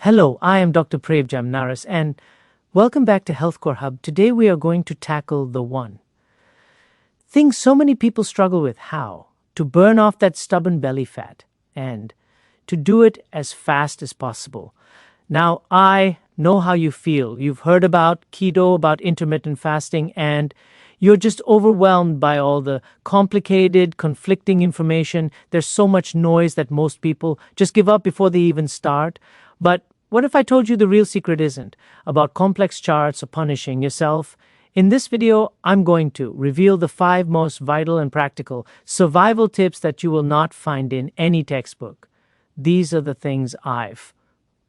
Hello, I am Dr. Prev Jamnaris and welcome back to HealthCore Hub. Today we are going to tackle the one thing so many people struggle with: how to burn off that stubborn belly fat and to do it as fast as possible. Now, I know how you feel. You've heard about keto, about intermittent fasting, and you're just overwhelmed by all the complicated, conflicting information. There's so much noise that most people just give up before they even start. But what if I told you the real secret isn't about complex charts or punishing yourself? In this video, I'm going to reveal the 5 most vital and practical survival tips that you will not find in any textbook. These are the things I've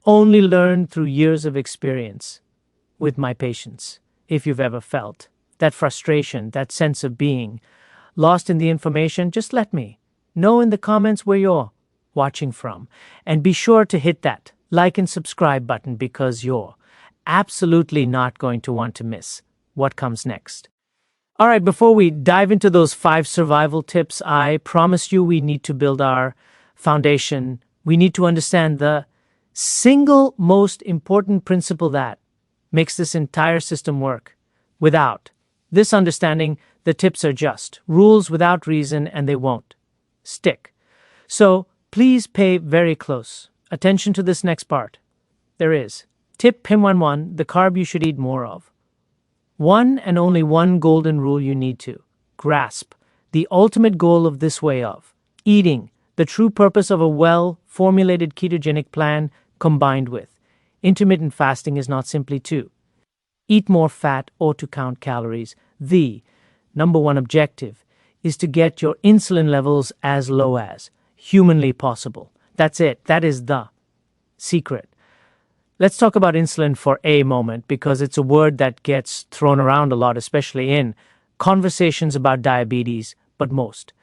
only learned through years of experience with my patients. If you've ever felt that frustration, that sense of being lost in the information, just let me know in the comments where you're watching from. And be sure to hit that like and subscribe button because you're absolutely not going to want to miss what comes next. All right, before we dive into those 5 survival tips, I promise you we need to build our foundation. We need to understand the single most important principle that makes this entire system work. Without this understanding, the tips are just rules without reason and they won't stick. So please pay very close attention to this next part. There is tip PIM11, the carb you should eat more of. One and only one golden rule you need to grasp: the ultimate goal of this way of eating, the true purpose of a well-formulated ketogenic plan combined with intermittent fasting is not simply to eat more fat or to count calories. The number one objective is to get your insulin levels as low as humanly possible. That's it. That is the secret. Let's talk about insulin for a moment because it's a word that gets thrown around a lot, especially in conversations about diabetes, but most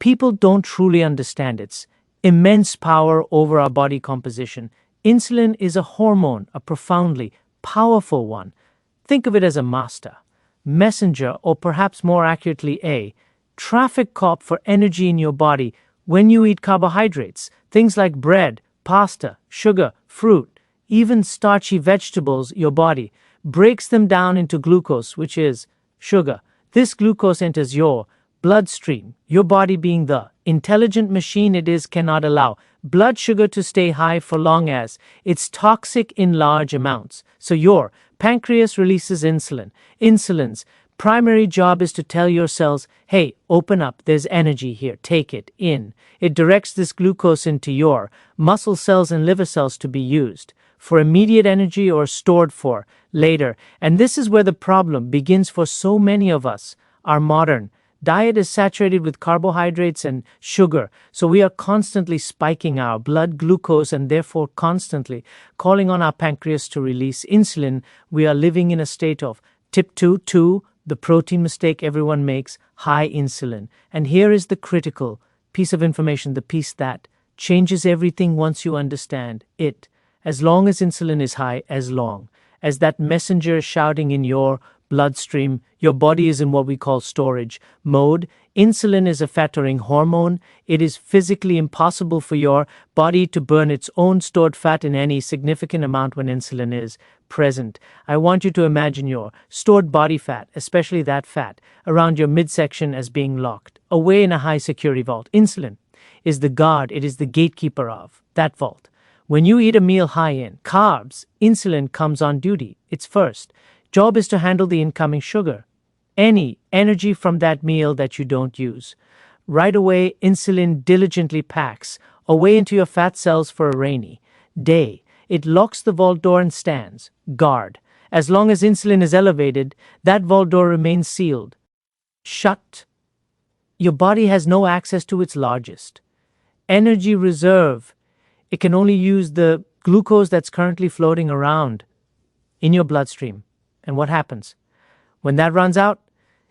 people don't truly understand its immense power over our body composition. Insulin is a hormone, a profoundly powerful one. Think of it as a master, messenger, or perhaps more accurately, a traffic cop for energy in your body. When you eat carbohydrates, things like bread, pasta, sugar, fruit, even starchy vegetables, your body breaks them down into glucose, which is sugar. This glucose enters your bloodstream. Your body, being the intelligent machine it is, cannot allow blood sugar to stay high for long as it's toxic in large amounts. So your pancreas releases insulin. Insulin's primary job is to tell your cells, hey, open up, there's energy here, take it in. It directs this glucose into your muscle cells and liver cells to be used for immediate energy or stored for later. And this is where the problem begins for so many of us. Our modern diet is saturated with carbohydrates and sugar, so we are constantly spiking our blood glucose and therefore constantly calling on our pancreas to release insulin. We are living in a state of tip 2, the protein mistake everyone makes: high insulin. And here is the critical piece of information, the piece that changes everything once you understand it. As long as insulin is high, as long as that messenger is shouting in your bloodstream, your body is in what we call storage mode. Insulin is a fat-storing hormone. It is physically impossible for your body to burn its own stored fat in any significant amount when insulin is present. I want you to imagine your stored body fat, especially that fat around your midsection, as being locked away in a high-security vault. Insulin is the guard. It is the gatekeeper of that vault. When you eat a meal high in carbs, insulin comes on duty. Its first job is to handle the incoming sugar, any energy from that meal that you don't use. Right away, insulin diligently packs away into your fat cells for a rainy day. It locks the vault door and stands guard. As long as insulin is elevated, that vault door remains sealed shut. Your body has no access to its largest energy reserve. It can only use the glucose that's currently floating around in your bloodstream. And what happens? When that runs out,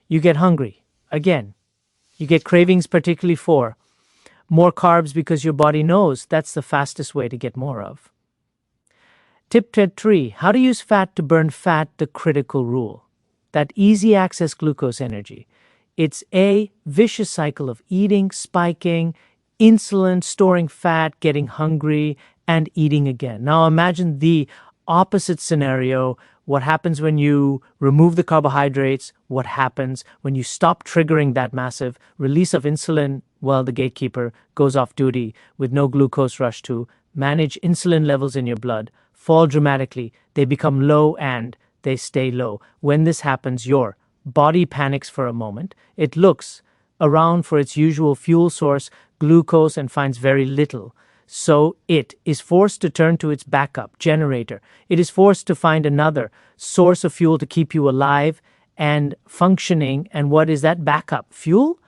you get hungry again. You get cravings, particularly for more carbs, because your body knows that's the fastest way to get more of. Tip 3, how to use fat to burn fat, the critical rule. That easy access glucose energy. It's a vicious cycle of eating, spiking, insulin, storing fat, getting hungry, and eating again. Now imagine the opposite scenario. What happens when you remove the carbohydrates? What happens when you stop triggering that massive release of insulin? Well, the gatekeeper goes off duty with no glucose rush to manage insulin levels in your blood, fall dramatically. They become low and they stay low. When this happens, your body panics for a moment. It looks around for its usual fuel source, glucose, and finds very little. So it is forced to turn to its backup generator. It is forced to find another source of fuel to keep you alive and functioning. And what is that backup fuel?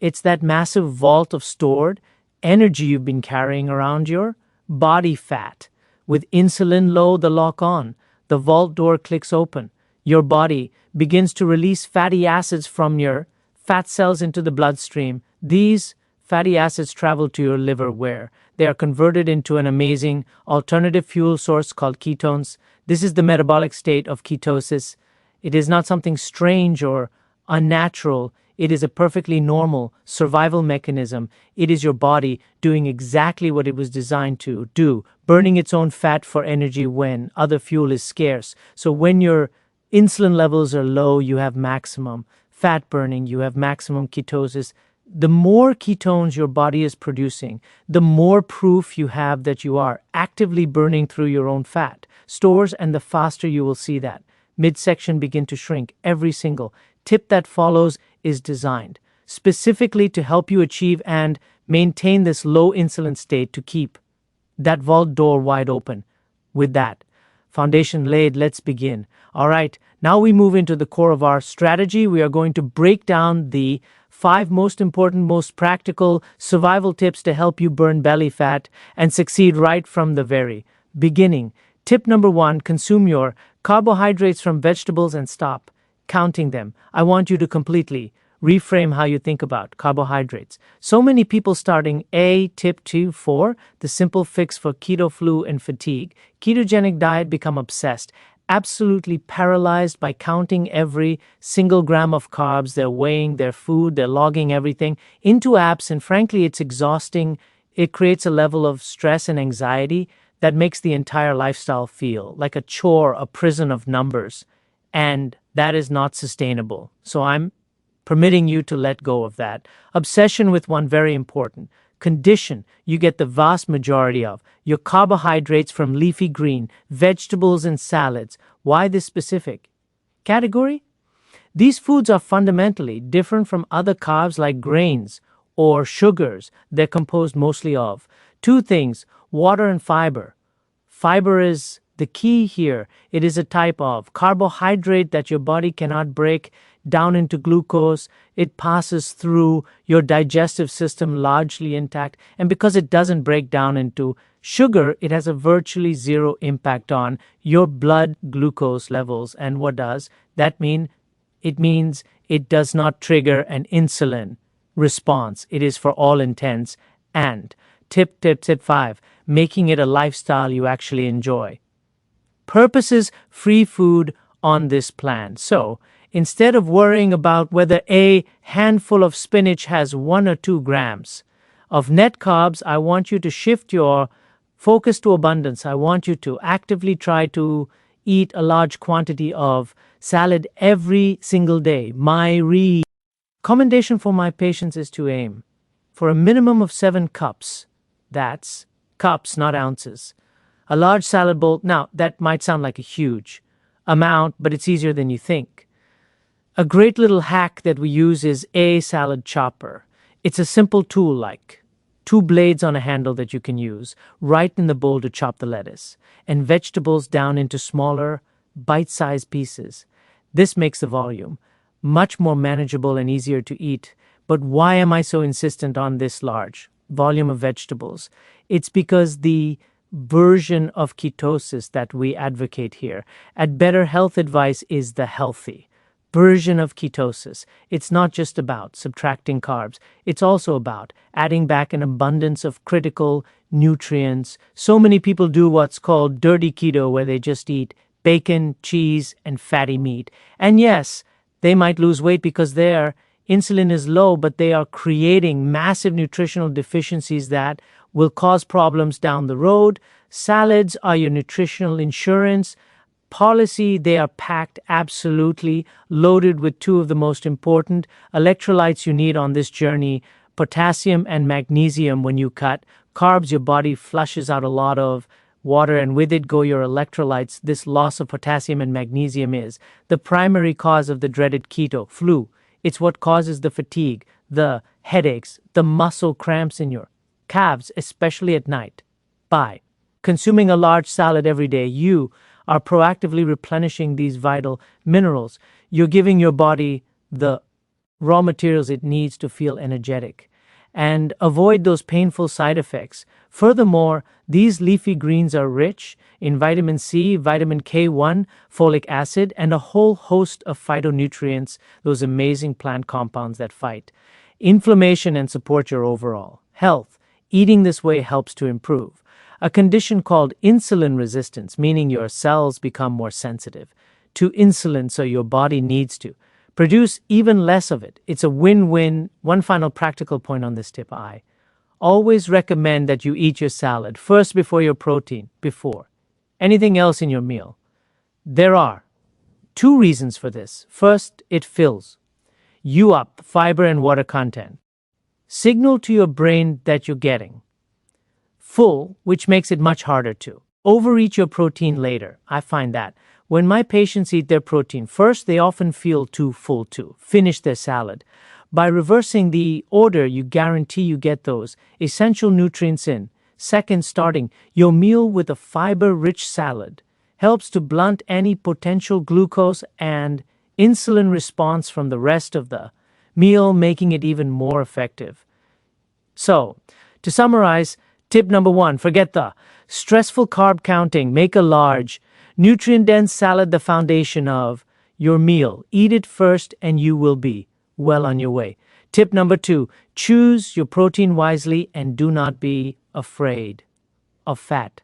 It's that massive vault of stored energy you've been carrying around your body fat. With insulin low, the lock on, the vault door clicks open. Your body begins to release fatty acids from your fat cells into the bloodstream. These fatty acids travel to your liver where they are converted into an amazing alternative fuel source called ketones. This is the metabolic state of ketosis. It is not something strange or unnatural. It is a perfectly normal survival mechanism. It is your body doing exactly what it was designed to do, burning its own fat for energy when other fuel is scarce. So when your insulin levels are low, you have maximum fat burning, you have maximum ketosis. The more ketones your body is producing, the more proof you have that you are actively burning through your own fat stores, and the faster you will see that midsection begin to shrink. Every single tip that follows is designed specifically to help you achieve and maintain this low insulin state to keep that vault door wide open. With that foundation laid, let's begin. All right, now we move into the core of our strategy. We are going to break down the 5 most important, most practical survival tips to help you burn belly fat and succeed right from the very beginning. Tip number 1, consume your carbohydrates from vegetables and stop counting them. I want you to completely reframe how you think about carbohydrates. So many people starting tip 2, 4, the simple fix for keto flu and fatigue, ketogenic diet, become obsessed, absolutely paralyzed by counting every single gram of carbs. They're weighing their food, they're logging everything into apps, and frankly, it's exhausting. It creates a level of stress and anxiety that makes the entire lifestyle feel like a chore, a prison of numbers, and that is not sustainable. So I'm permitting you to let go of that obsession with one very important condition. You get the vast majority of your carbohydrates from leafy green vegetables and salads. Why this specific category? These foods are fundamentally different from other carbs like grains or sugars. They're composed mostly of 2 things: water and fiber. Fiber is the key here. It is a type of carbohydrate that your body cannot break down into glucose. It passes through your digestive system largely intact, and because it doesn't break down into sugar, it has a virtually zero impact on your blood glucose levels. And what does that mean? It means it does not trigger an insulin response. It is for all intents. And tip 5, making it a lifestyle you actually enjoy. Purposes free food on this plan. So instead of worrying about whether a handful of spinach has 1 or 2 grams of net carbs, I want you to shift your focus to abundance. I want you to actively try to eat a large quantity of salad every single day. My recommendation for my patients is to aim for a minimum of 7 cups. That's cups, not ounces. A large salad bowl. Now, that might sound like a huge amount, but it's easier than you think. A great little hack that we use is a salad chopper. It's a simple tool like 2 blades on a handle that you can use right in the bowl to chop the lettuce and vegetables down into smaller, bite-sized pieces. This makes the volume much more manageable and easier to eat. But why am I so insistent on this large volume of vegetables? It's because the version of ketosis that we advocate here at Better Health Advice is the healthy version of ketosis. It's not just about subtracting carbs. It's also about adding back an abundance of critical nutrients. So many people do what's called dirty keto, where they just eat bacon, cheese, and fatty meat. And yes, they might lose weight because their insulin is low, but they are creating massive nutritional deficiencies that will cause problems down the road. Salads are your nutritional insurance policy. They are packed absolutely loaded with two of the most important electrolytes you need on this journey: potassium and magnesium. When you cut carbs, your body flushes out a lot of water, and with it go your electrolytes. This loss of potassium and magnesium is the primary cause of the dreaded keto flu. It's what causes the fatigue, the headaches, the muscle cramps in your calves, especially at night. By consuming a large salad every day, you are proactively replenishing these vital minerals. You're giving your body the raw materials it needs to feel energetic and avoid those painful side effects. Furthermore, these leafy greens are rich in vitamin C, vitamin K1, folic acid, and a whole host of phytonutrients, those amazing plant compounds that fight inflammation and support your overall health. Eating this way helps to improve a condition called insulin resistance, meaning your cells become more sensitive to insulin, so your body needs to produce even less of it. It's a win-win. One final practical point on this tip: I always recommend that you eat your salad first before your protein, before anything else in your meal. There are two reasons for this. First, it fills you up, fiber and water content signal to your brain that you're getting full, which makes it much harder to overeat your protein later. I find that when my patients eat their protein first, they often feel too full to finish their salad. By reversing the order, you guarantee you get those essential nutrients in. Second, starting your meal with a fiber-rich salad helps to blunt any potential glucose and insulin response from the rest of the meal, making it even more effective. So, to summarize, tip number 1, forget the stressful carb counting. Make a large, nutrient-dense salad the foundation of your meal. Eat it first and you will be well on your way. Tip number 2, choose your protein wisely and do not be afraid of fat.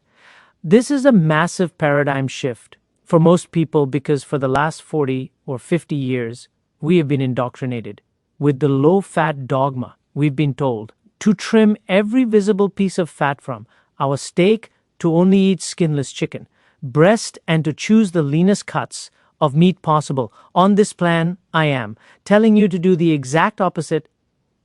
This is a massive paradigm shift for most people because for the last 40 or 50 years, we have been indoctrinated with the low-fat dogma. We've been told to trim every visible piece of fat from our steak, to only eat skinless chicken breast, and to choose the leanest cuts of meat possible. On this plan, I am telling you to do the exact opposite.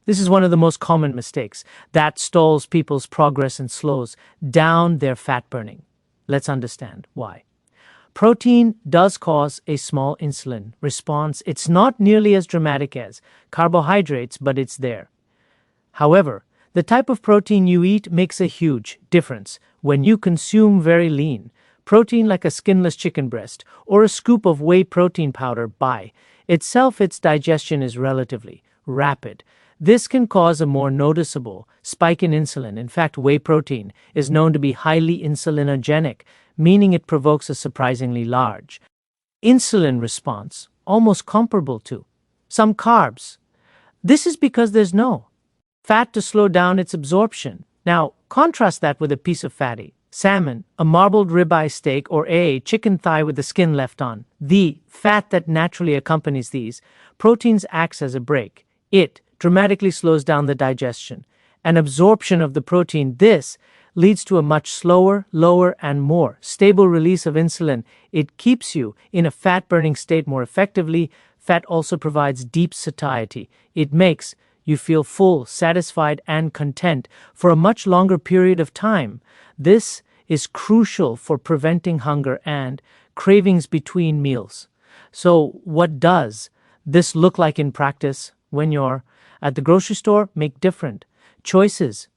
This is one of the most common mistakes that stalls people's progress and slows down their fat burning. Let's understand why. Protein does cause a small insulin response. It's not nearly as dramatic as carbohydrates, but it's there. However, the type of protein you eat makes a huge difference. When you consume very lean protein like a skinless chicken breast or a scoop of whey protein powder by itself, its digestion is relatively rapid. This can cause a more noticeable spike in insulin. In fact, whey protein is known to be highly insulinogenic, meaning it provokes a surprisingly large insulin response, almost comparable to some carbs. This is because there's no fat to slow down its absorption. Now, contrast that with a piece of fatty salmon, a marbled ribeye steak, or a chicken thigh with the skin left on. The fat that naturally accompanies these proteins acts as a brake. It dramatically slows down the digestion and absorption of the protein. This leads to a much slower, lower, and more stable release of insulin. It keeps you in a fat-burning state more effectively. Fat also provides deep satiety. It makes you feel full, satisfied, and content for a much longer period of time. This is crucial for preventing hunger and cravings between meals. So, what does this look like in practice? When you're at the grocery store, make different choices.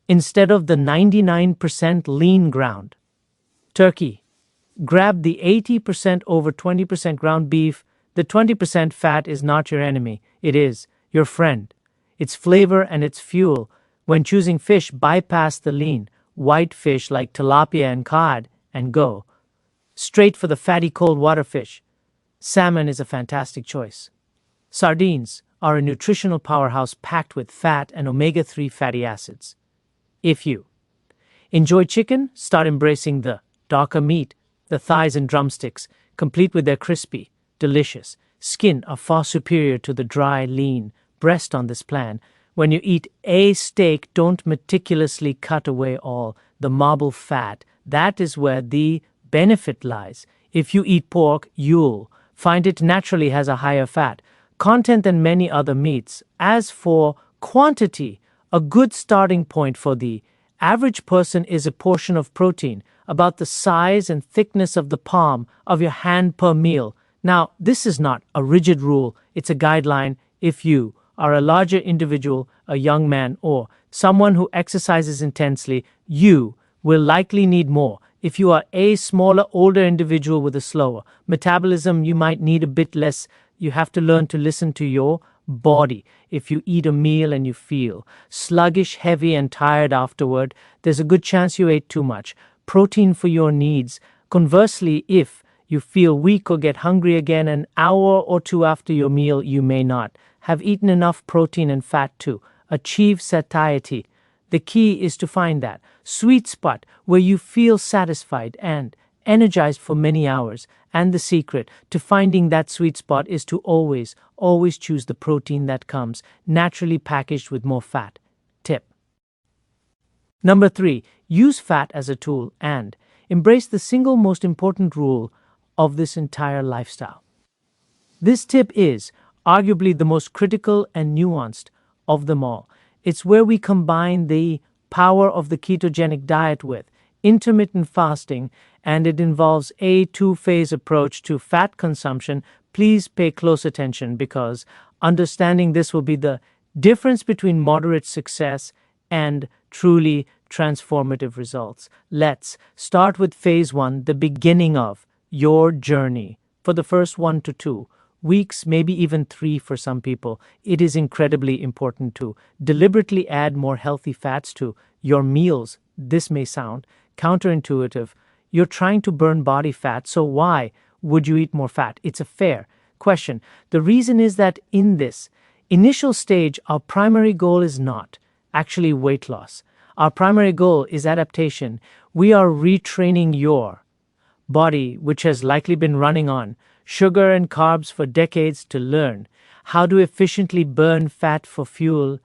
Instead of the 99% lean ground turkey, grab the 80% over 20% ground beef. The 20% fat is not your enemy, it is your friend. Its flavor and its fuel. When choosing fish, bypass the lean white fish like tilapia and cod and go straight for the fatty cold water fish. Salmon is a fantastic choice. Sardines are a nutritional powerhouse packed with fat and omega-3 fatty acids. If you enjoy chicken, start embracing the darker meat. The thighs and drumsticks, complete with their crispy, delicious skin, are far superior to the dry, lean breast on this plan. When you eat a steak, don't meticulously cut away all the marble fat That is where the benefit lies. If you eat pork, you'll find it naturally has a higher fat content than many other meats. As for quantity, a good starting point for the average person is a portion of protein, about the size and thickness of the palm of your hand per meal. Now, this is not a rigid rule, it's a guideline. If you are a larger individual, a young man, or someone who exercises intensely, you will likely need more. If you are a smaller, older individual with a slower metabolism, you might need a bit less. You have to learn to listen to your body. If you eat a meal and you feel sluggish, heavy, and tired afterward, there's a good chance you ate too much protein for your needs. Conversely, if you feel weak or get hungry again an hour or two after your meal, you may not have eaten enough protein and fat to achieve satiety. The key is to find that sweet spot where you feel satisfied and energized for many hours. And the secret to finding that sweet spot is to always choose the protein that comes naturally packaged with more fat. Tip number 3, use fat as a tool and embrace the single most important rule of this entire lifestyle. This tip is arguably the most critical and nuanced of them all. It's where we combine the power of the ketogenic diet with intermittent fasting, and it involves a two-phase approach to fat consumption. Please pay close attention because understanding this will be the difference between moderate success and truly transformative results. Let's start with phase 1, the beginning of your journey. For the first 1 to 2 weeks, maybe even 3 for some people, it is incredibly important to deliberately add more healthy fats to your meals. This may sound counterintuitive. You're trying to burn body fat, so why would you eat more fat? It's a fair question. The reason is that in this initial stage, our primary goal is not actually weight loss. Our primary goal is adaptation. We are retraining your body, which has likely been running on sugar and carbs for decades, to learn how to efficiently burn fat for fuel.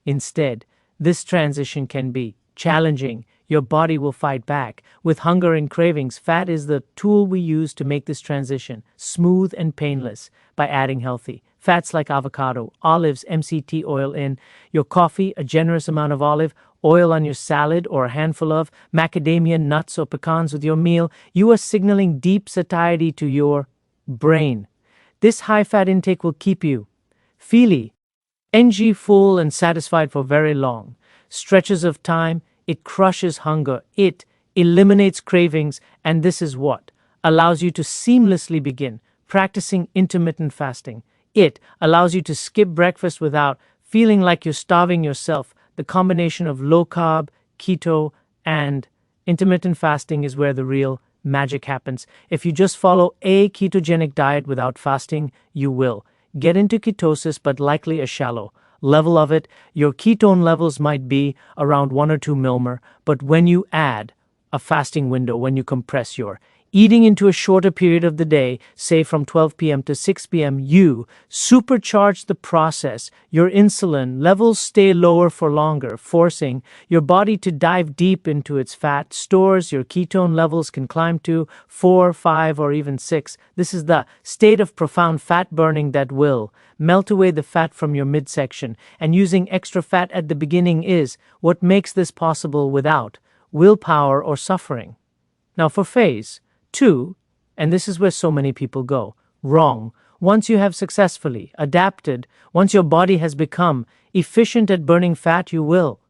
Instead, this transition can be challenging. Your body will fight back with hunger and cravings. Fat is the tool we use to make this transition smooth and painless by adding healthy fats like avocado, olives, MCT oil in your coffee, a generous amount of olive oil on your salad, or a handful of macadamia nuts or pecans with your meal. You are signaling deep satiety to your brain. This high-fat intake will keep you feely, full and satisfied for very long stretches of time. It crushes hunger, it eliminates cravings, and this is what allows you to seamlessly begin practicing intermittent fasting. It allows you to skip breakfast without feeling like you're starving yourself. The combination of low-carb, keto, and intermittent fasting is where the real magic happens. If you just follow a ketogenic diet without fasting, you will get into ketosis, but likely a shallow level of it. Your ketone levels might be around 1 or 2 millimole, but when you add a fasting window, when you compress your eating into a shorter period of the day, say from 12 p.m. to 6 p.m., you supercharge the process. Your insulin levels stay lower for longer, forcing your body to dive deep into its fat stores. Your ketone levels can climb to 4, 5, or even 6. This is the state of profound fat burning that will melt away the fat from your midsection, and using extra fat at the beginning is what makes this possible without willpower or suffering. Now for phase 2, and this is where so many people go wrong. Once you have successfully adapted, once your body has become efficient at burning fat, you will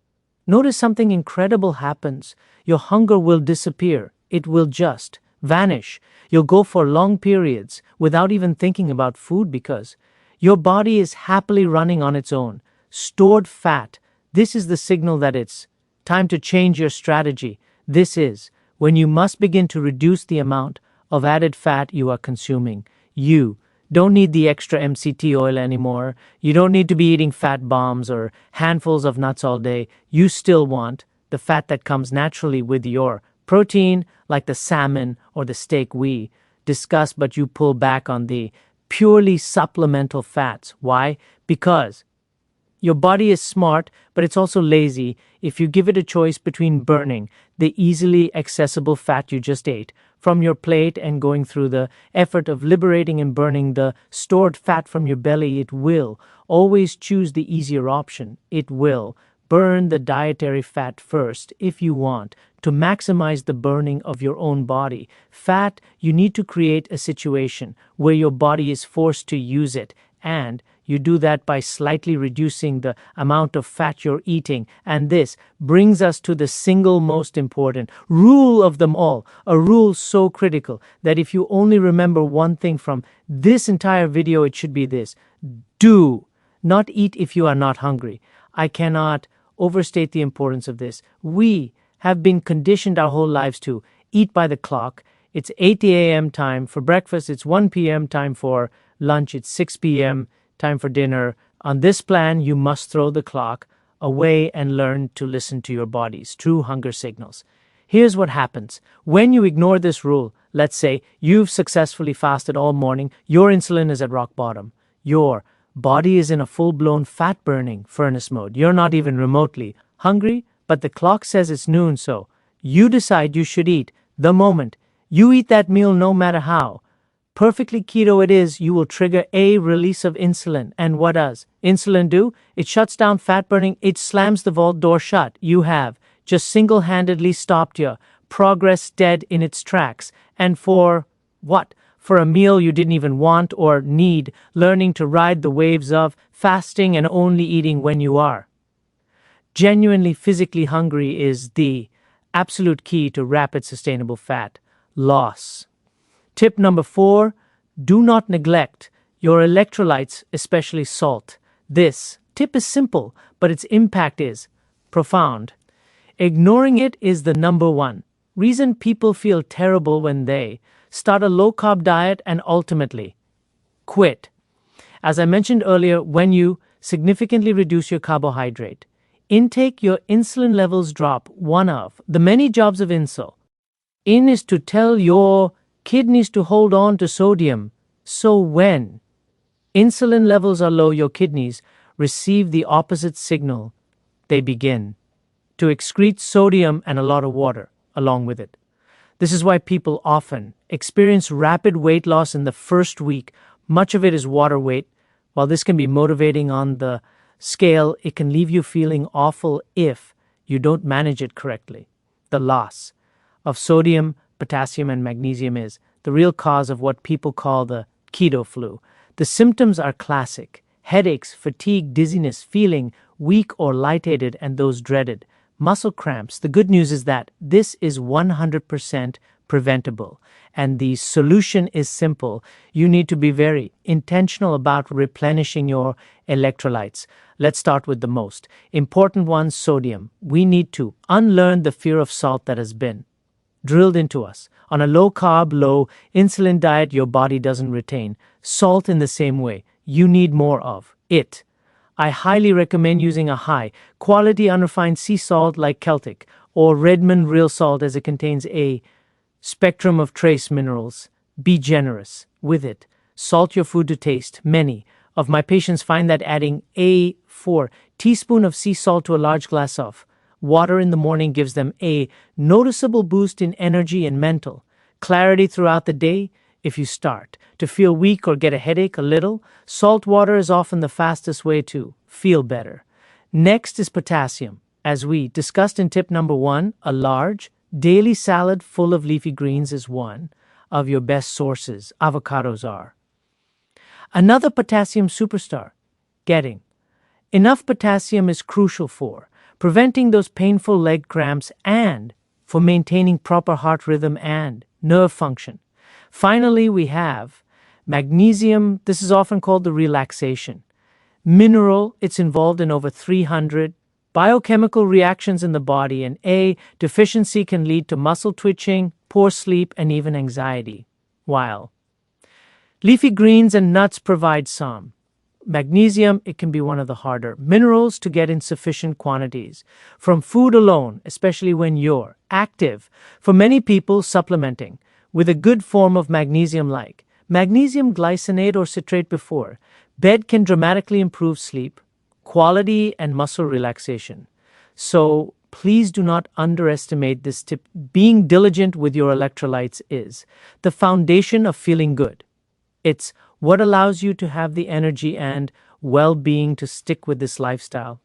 notice something incredible happens. Your hunger will disappear. It will just vanish. You'll go for long periods without even thinking about food because your body is happily running on its own stored fat. This is the signal that it's time to change your strategy. This is when you must begin to reduce the amount of added fat you are consuming. You don't need the extra MCT oil anymore. You don't need to be eating fat bombs or handfuls of nuts all day. You still want the fat that comes naturally with your protein, like the salmon or the steak we discussed, but you pull back on the purely supplemental fats. Why? Because Your body is smart, but it's also lazy if you give it a choice between burning the easily accessible fat you just ate from your plate and going through the effort of liberating and burning the stored fat from your belly. It will always choose the easier option. It will burn the dietary fat first if you want to maximize the burning of your own body fat. You need to create a situation where your body is forced to use it, and you do that by slightly reducing the amount of fat you're eating. And this brings us to the single most important rule of them all, a rule so critical that if you only remember one thing from this entire video, it should be this: do not eat if you are not hungry. I cannot overstate the importance of this. We have been conditioned our whole lives to eat by the clock. It's 8 a.m. time for breakfast, it's 1 p.m. time for lunch, it's 6 p.m. time for dinner. On this plan, you must throw the clock away and learn to listen to your body's true hunger signals. Here's what happens. When you ignore this rule, let's say you've successfully fasted all morning, your insulin is at rock bottom. Your body is in a full-blown fat-burning furnace mode. You're not even remotely hungry, but the clock says it's noon, so you decide you should eat. The moment you eat that meal, no matter how perfectly keto it is, you will trigger a release of insulin. And what does insulin do? It shuts down fat burning. It slams the vault door shut. You have just single-handedly stopped your progress dead in its tracks. And for what? For a meal you didn't even want or need, learning to ride the waves of fasting and only eating when you are genuinely physically hungry is the absolute key to rapid sustainable fat loss. Tip number 4, do not neglect your electrolytes, especially salt. This tip is simple, but its impact is profound. Ignoring it is the number one reason people feel terrible when they start a low-carb diet and ultimately quit. As I mentioned earlier, when you significantly reduce your carbohydrate intake, your insulin levels drop. One of the many jobs of insulin is to tell your kidneys to hold on to sodium. So when insulin levels are low, your kidneys receive the opposite signal. They begin to excrete sodium and a lot of water along with it. This is why people often experience rapid weight loss in the first week. Much of it is water weight. While this can be motivating on the scale, it can leave you feeling awful if you don't manage it correctly. The loss of sodium, potassium, and magnesium is the real cause of what people call the keto flu. The symptoms are classic: headaches, fatigue, dizziness, feeling weak or lightheaded, and those dreaded muscle cramps. The good news is that this is 100% preventable, and the solution is simple. You need to be very intentional about replenishing your electrolytes. Let's start with the most important one, sodium. We need to unlearn the fear of salt that has been drilled into us. On a low-carb, low-insulin diet, your body doesn't retain salt in the same way. You need more of it. I highly recommend using a high-quality unrefined sea salt like Celtic or Redmond real salt, as it contains a spectrum of trace minerals. Be generous with it. Salt your food to taste. Many of my patients find that adding a 4 teaspoon of sea salt to a large glass of water in the morning gives them a noticeable boost in energy and mental clarity throughout the day. If you start to feel weak or get a headache a little, salt water is often the fastest way to feel better. Next is potassium. As we discussed in tip number 1, a large daily salad full of leafy greens is one of your best sources. Avocados are another potassium superstar. Getting enough potassium is crucial for preventing those painful leg cramps and for maintaining proper heart rhythm and nerve function. Finally, we have magnesium. This is often called the relaxation mineral. It's involved in over 300 biochemical reactions in the body, and a deficiency can lead to muscle twitching, poor sleep, and even anxiety. While leafy greens and nuts provide some magnesium, it can be one of the harder minerals to get in sufficient quantities from food alone, especially when you're active. For many people, supplementing with a good form of magnesium like magnesium glycinate or citrate before bed can dramatically improve sleep quality and muscle relaxation. So please do not underestimate this tip. Being diligent with your electrolytes is the foundation of feeling good. It's what allows you to have the energy and well being to stick with this lifestyle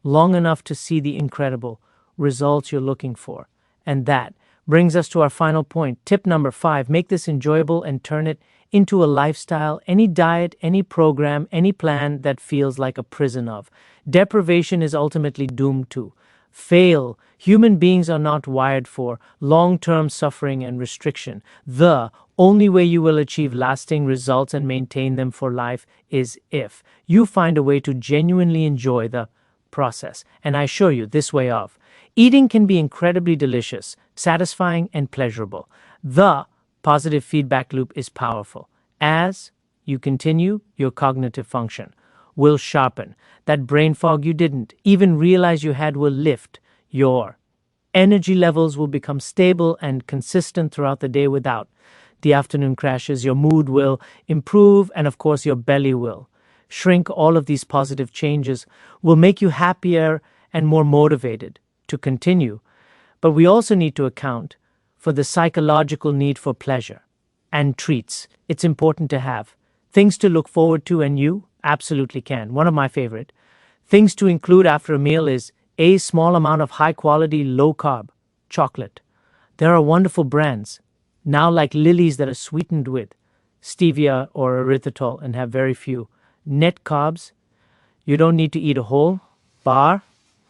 long enough to see the incredible results you're looking for. And that brings us to our final point. Tip number 5, make this enjoyable and turn it into a lifestyle. Any diet, any program, any plan that feels like a prison of deprivation is ultimately doomed to fail. Human beings are not wired for long-term suffering and restriction. The only way you will achieve lasting results and maintain them for life is if you find a way to genuinely enjoy the process. And I assure you, this way of eating can be incredibly delicious, satisfying, and pleasurable. The positive feedback loop is powerful. As you continue, your cognitive function will sharpen. That brain fog you didn't even realize you had will lift. Your energy levels will become stable and consistent throughout the day without the afternoon crashes. Your mood will improve, and of course, your belly will shrink. All of these positive changes will make you happier and more motivated to continue. But we also need to account for the psychological need for pleasure and treats. It's important to have things to look forward to, and you absolutely can. One of my favorite things to include after a meal is a small amount of high-quality, low-carb chocolate. There are wonderful brands now like Lily's that are sweetened with stevia or erythritol and have very few net carbs. You don't need to eat a whole bar.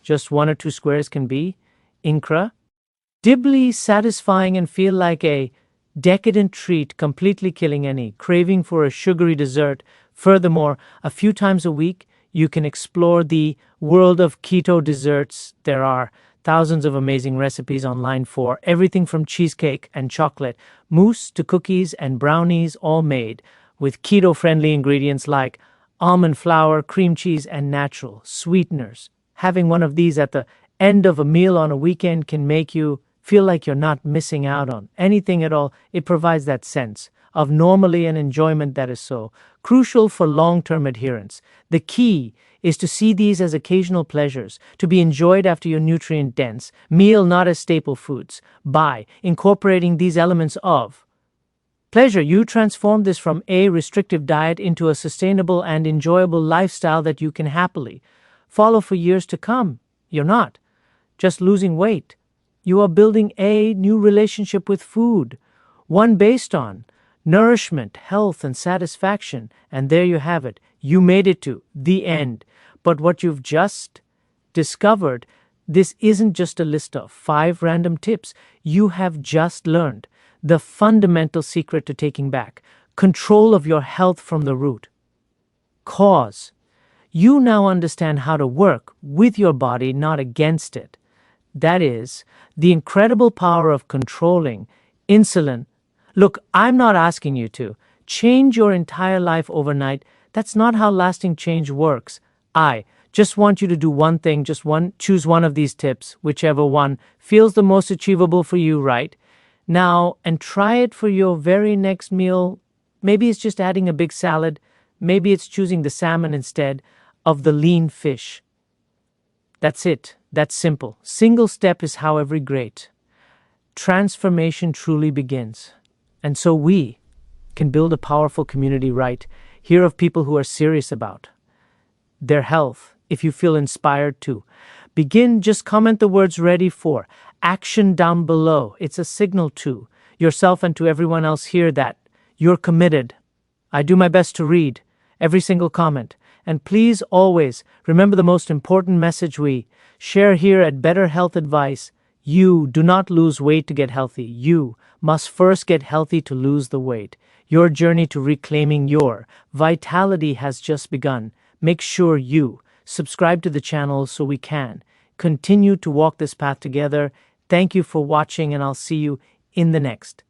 Just 1 or 2 squares can be incredibly satisfying and feel like a decadent treat, completely killing any craving for a sugary dessert. Furthermore, a few times a week, you can explore the world of keto desserts. There are thousands of amazing recipes online for everything from cheesecake and chocolate mousse to cookies and brownies, all made with keto-friendly ingredients like almond flour, cream cheese, and natural sweeteners. Having one of these at the end of a meal on a weekend can make you feel like you're not missing out on anything at all. It provides that sense of normalcy and enjoyment that is so crucial for long-term adherence. The key is to see these as occasional pleasures, to be enjoyed after your nutrient-dense meal, not as staple foods. By incorporating these elements of pleasure, you transform this from a restrictive diet into a sustainable and enjoyable lifestyle that you can happily follow for years to come. You're not just losing weight. You are building a new relationship with food, one based on nourishment, health, and satisfaction. And there you have it. You made it to the end. But what you've just discovered, this isn't just a list of 5 random tips. You have just learned the fundamental secret to taking back control of your health from the root cause. You now understand how to work with your body, not against it. That is the incredible power of controlling insulin. Look, I'm not asking you to change your entire life overnight. That's not how lasting change works. I just want you to do one thing, choose one of these tips, whichever one feels the most achievable for you right now, and try it for your very next meal. Maybe it's just adding a big salad. Maybe it's choosing the salmon instead of the lean fish. That's it. That's simple. Single step is how every great transformation truly begins. And so we can build a powerful community right here of people who are serious about their health. If you feel inspired to begin, just comment the words "ready for action" down below. It's a signal to yourself and to everyone else here that you're committed. I do my best to read every single comment. And please always remember the most important message we share here at Better Health Advice. You do not lose weight to get healthy. You must first get healthy to lose the weight. Your journey to reclaiming your vitality has just begun. Make sure you subscribe to the channel so we can continue to walk this path together. Thank you for watching, and I'll see you in the next